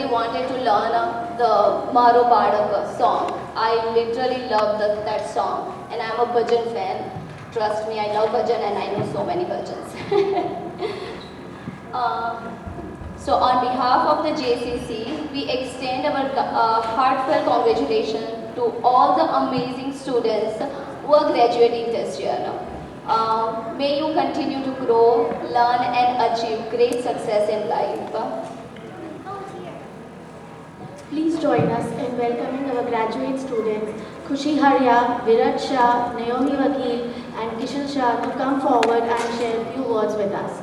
I wanted to learn the Maro Badak song. I literally love that song, and I'm a bhajan fan. Trust me, I love bhajan and I know so many bhajans. So on behalf of the JCC, we extend our heartfelt congratulations to all the amazing students who are graduating this year. May you continue to grow, learn and achieve great success in life. Please join us in welcoming our graduate students Khushi Haria, Veeraj Shah NaomiVakil and Kishal Shah to come forward and share a few words with us.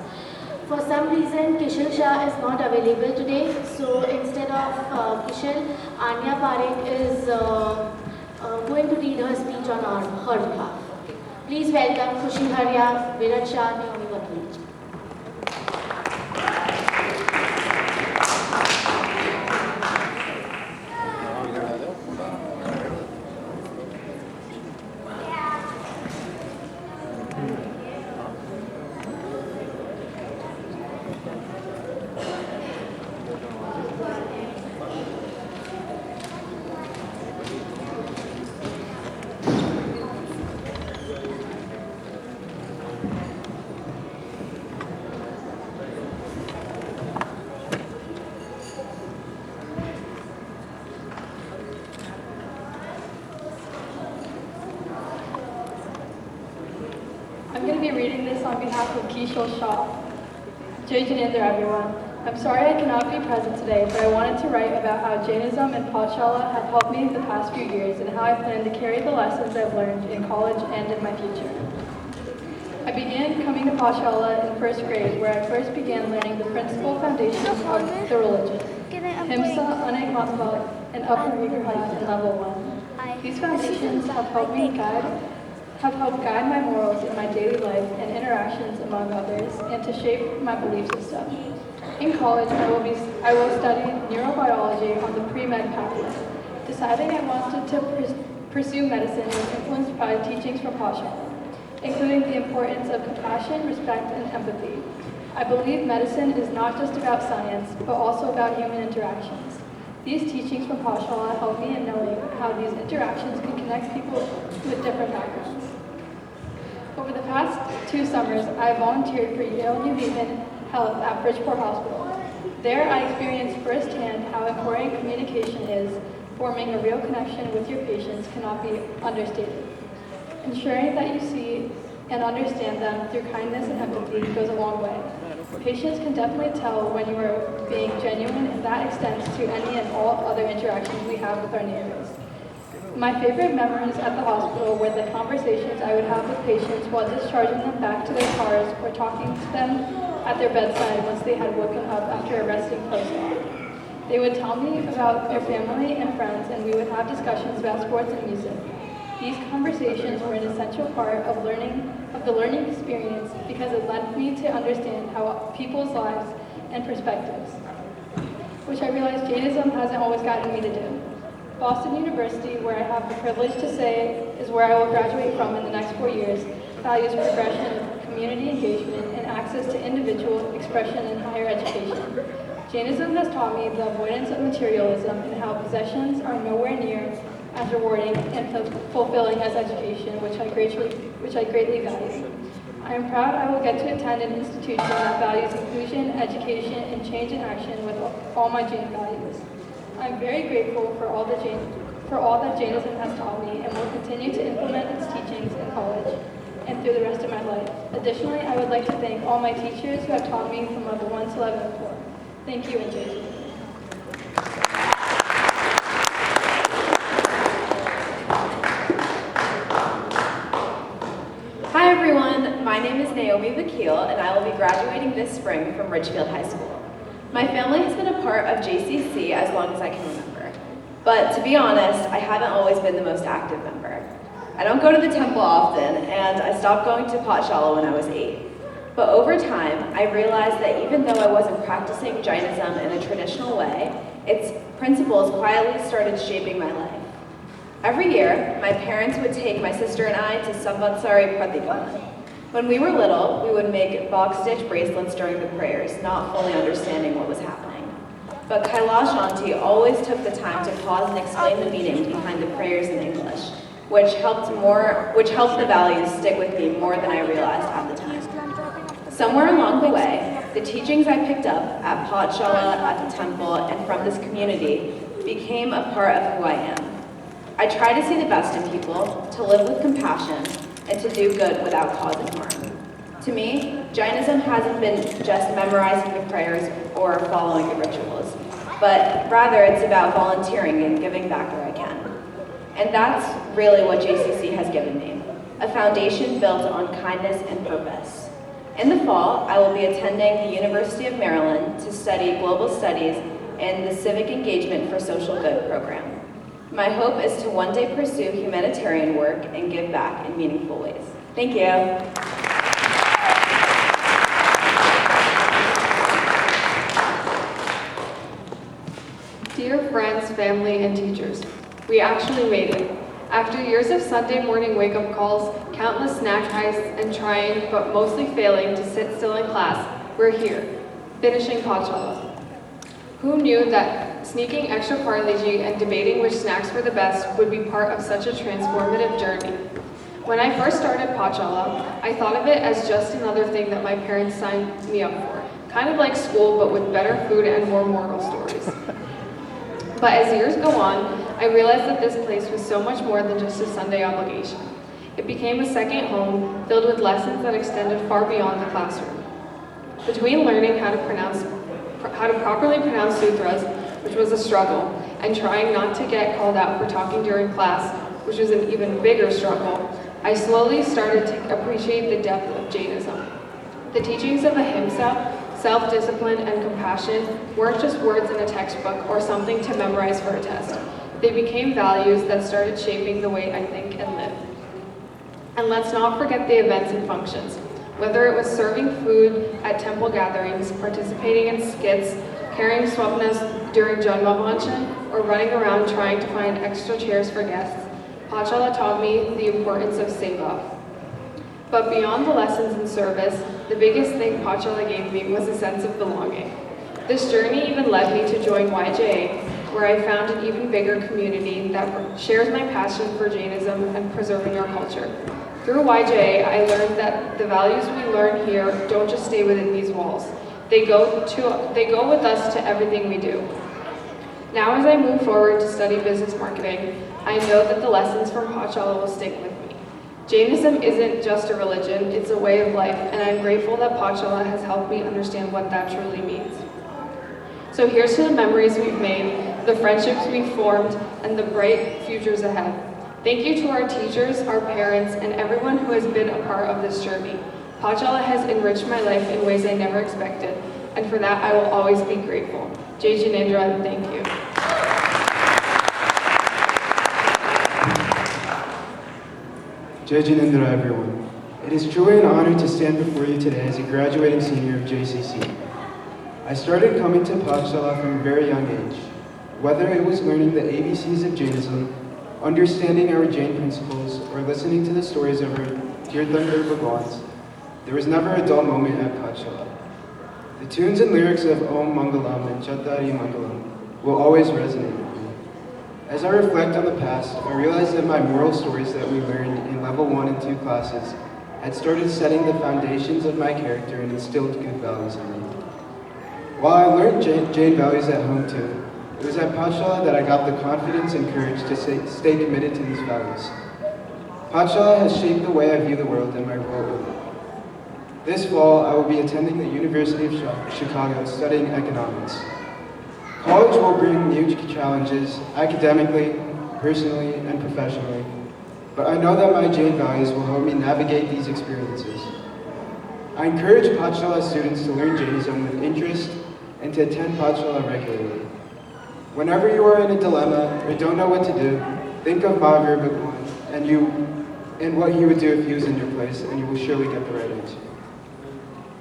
For some reason, Kishal Shah is not available today, so instead of Kishal, Anya Parekh is going to read her speech on her behalf. Please welcome Khushi Haria, Veeraj Shah NaomiVakil. I'm going to be reading this on behalf of Kishal Shah. Jai Jinendra, everyone. I'm sorry I cannot be present today, but I wanted to write about how Jainism and Pathshala have helped me the past few years and how I plan to carry the lessons I've learned in college and in my future. I began coming to Pathshala in first grade, where I first began learning the principal foundations of the religion, Himsa, Anekmatva, and Upper Vigraha in level 1. These foundations have helped guide my morals in my daily life and interactions among others, and to shape my belief system. In college, I will study neurobiology on the pre-med pathway. Deciding I wanted to pursue medicine was influenced by teachings from Pathshala, including the importance of compassion, respect, and empathy. I believe medicine is not just about science, but also about human interactions. These teachings from Pathshala help me in knowing how these interactions can connect people with different backgrounds. Over the past 2 summers, I volunteered for Yale New Haven Health at Bridgeport Hospital. There, I experienced firsthand how important communication is. Forming a real connection with your patients cannot be understated. Ensuring that you see and understand them through kindness and empathy goes a long way. Patients can definitely tell when you are being genuine, and that extends to any and all other interactions we have with our neighbors. My favorite memories at the hospital were the conversations I would have with patients while discharging them back to their cars or talking to them at their bedside once they had woken up after a resting post-op. They would tell me about their family and friends, and we would have discussions about sports and music. These conversations were an essential part of the learning experience because it led me to understand how people's lives and perspectives, which I realized Jainism hasn't always gotten me to do. Boston University, where I have the privilege to say is where I will graduate from in the next 4 years, values progression, community engagement, and access to individual expression in higher education. Jainism has taught me the avoidance of materialism and how possessions are nowhere near as rewarding and fulfilling as education, which I greatly value. I am proud I will get to attend an institution that values inclusion, education, and change in action with all my Jain values. I am very grateful for all that Jainism has taught me, and will continue to implement its teachings in college and through the rest of my life. Additionally, I would like to thank all my teachers who have taught me from level 1 to level 4. Thank you, and Jai Hind. Hi everyone, my name is NaomiVakil, and I will be graduating this spring from Ridgefield High School. My family has been a part of JCC as long as I can remember, but to be honest, I haven't always been the most active member. I don't go to the temple often, and I stopped going to Pathshala when I was 8. But over time, I realized that even though I wasn't practicing Jainism in a traditional way, its principles quietly started shaping my life. Every year, my parents would take my sister and I to Samvatsari Pratikana. When we were little, we would make box stitch bracelets during the prayers, not fully understanding what was happening. but Kailash Auntie always took the time to pause and explain the meaning behind the prayers in English, which helped the values stick with me more than I realized at the time. Somewhere along the way, the teachings I picked up at Pathshala, at the temple, and from this community became a part of who I am. I try to see the best in people, to live with compassion, and to do good without causing harm. To me, Jainism hasn't been just memorizing the prayers or following the rituals, but rather it's about volunteering and giving back where I can. And that's really what JCC has given me, a foundation built on kindness and purpose. In the fall, I will be attending the University of Maryland to study global studies and the Civic Engagement for Social Good program. My hope is to one day pursue humanitarian work and give back in meaningful ways. Thank you. Dear friends, family, and teachers, we actually made it. After years of Sunday morning wake-up calls, countless snack heists, and trying, but mostly failing, to sit still in class, we're here, finishing Pathshala. Who knew that sneaking extra Parle-G and debating which snacks were the best would be part of such a transformative journey? When I first started Pathshala, I thought of it as just another thing that my parents signed me up for, kind of like school, but with better food and more moral stories. But as years go on, I realized that this place was so much more than just a Sunday obligation. It became a second home filled with lessons that extended far beyond the classroom. Between learning how to properly pronounce sutras, which was a struggle, and trying not to get called out for talking during class, which was an even bigger struggle, I slowly started to appreciate the depth of Jainism. The teachings of ahimsa, self-discipline, and compassion weren't just words in a textbook or something to memorize for a test. They became values that started shaping the way I think and live. And let's not forget the events and functions. Whether it was serving food at temple gatherings, participating in skits, carrying swapnas during Janmavanchan, or running around trying to find extra chairs for guests, Pathshala taught me the importance of seva. But beyond the lessons and service, the biggest thing Pathshala gave me was a sense of belonging. This journey even led me to join YJA, where I found an even bigger community that shares my passion for Jainism and preserving our culture. Through YJA, I learned that the values we learn here don't just stay within these walls. They go with us to everything we do. Now as I move forward to study business marketing, I know that the lessons from Pathshala will stick with me. Jainism isn't just a religion, it's a way of life, and I'm grateful that Pathshala has helped me understand what that truly means. So here's to the memories we've made, the friendships we've formed, and the bright futures ahead. Thank you to our teachers, our parents, and everyone who has been a part of this journey. Pathshala has enriched my life in ways I never expected, and for that I will always be grateful. Jai Jinendra, thank you. Jai Jinendra, everyone. It is truly an honor to stand before you today as a graduating senior of JCC. I started coming to Pathshala from a very young age. Whether it was learning the ABCs of Jainism, understanding our Jain principles, or listening to the stories of our Tirthankar Bhagwans, there was never a dull moment at Pathshala. The tunes and lyrics of Om Mangalam and Chattari Mangalam will always resonate with me. As I reflect on the past, I realize that my moral stories that we learned in level 1 and 2 classes had started setting the foundations of my character and instilled good values in me. While I learned Jain values at home too, it was at Pathshala that I got the confidence and courage to stay committed to these values. Pathshala has shaped the way I view the world and my role with it. This fall, I will be attending the University of Chicago studying economics. College will bring new challenges, academically, personally, and professionally, but I know that my Jain values will help me navigate these experiences. I encourage Pathshala students to learn Jainism with interest and to attend Pathshala regularly. Whenever you are in a dilemma or don't know what to do, think of Mahavir Bhagwan and what he would do if he was in your place, and you will surely get the right answer.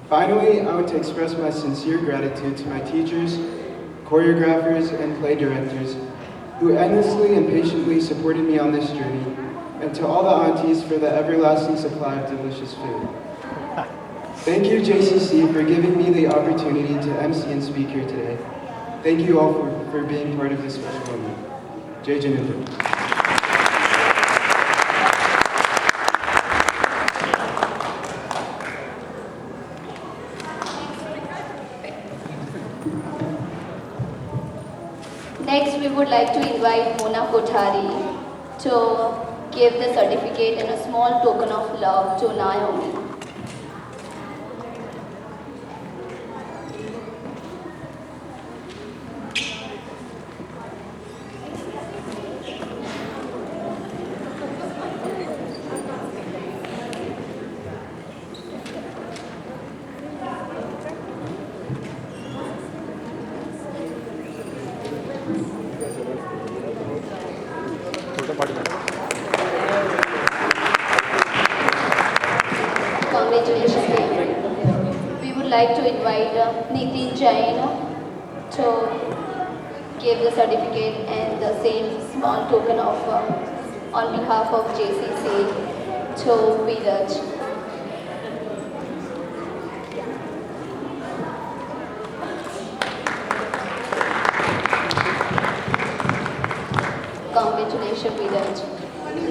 Finally, I want to express my sincere gratitude to my teachers, choreographers, and play directors who endlessly and patiently supported me on this journey, and to all the aunties for the everlasting supply of delicious food. Thank you, JCC, for giving me the opportunity to MC and speak here today. Thank you all for being part of this special moment. Jai Jinendra. Next, we would like to invite Mona Kothari to give the certificate and a small token of love to Naomi. Congratulations, David. We would like to invite Nitin Jain to give the certificate and the same small token of on behalf of JCC to Veeraj. Congratulations, Veeraj.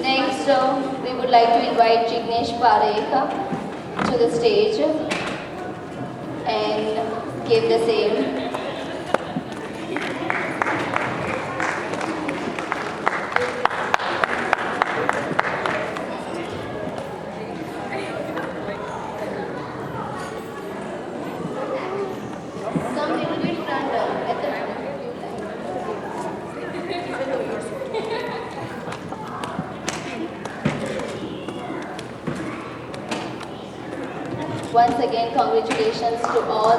Next, we would like to invite Jignesh Parekh to the stage and give the same. Come little bit front at the Once again, congratulations to all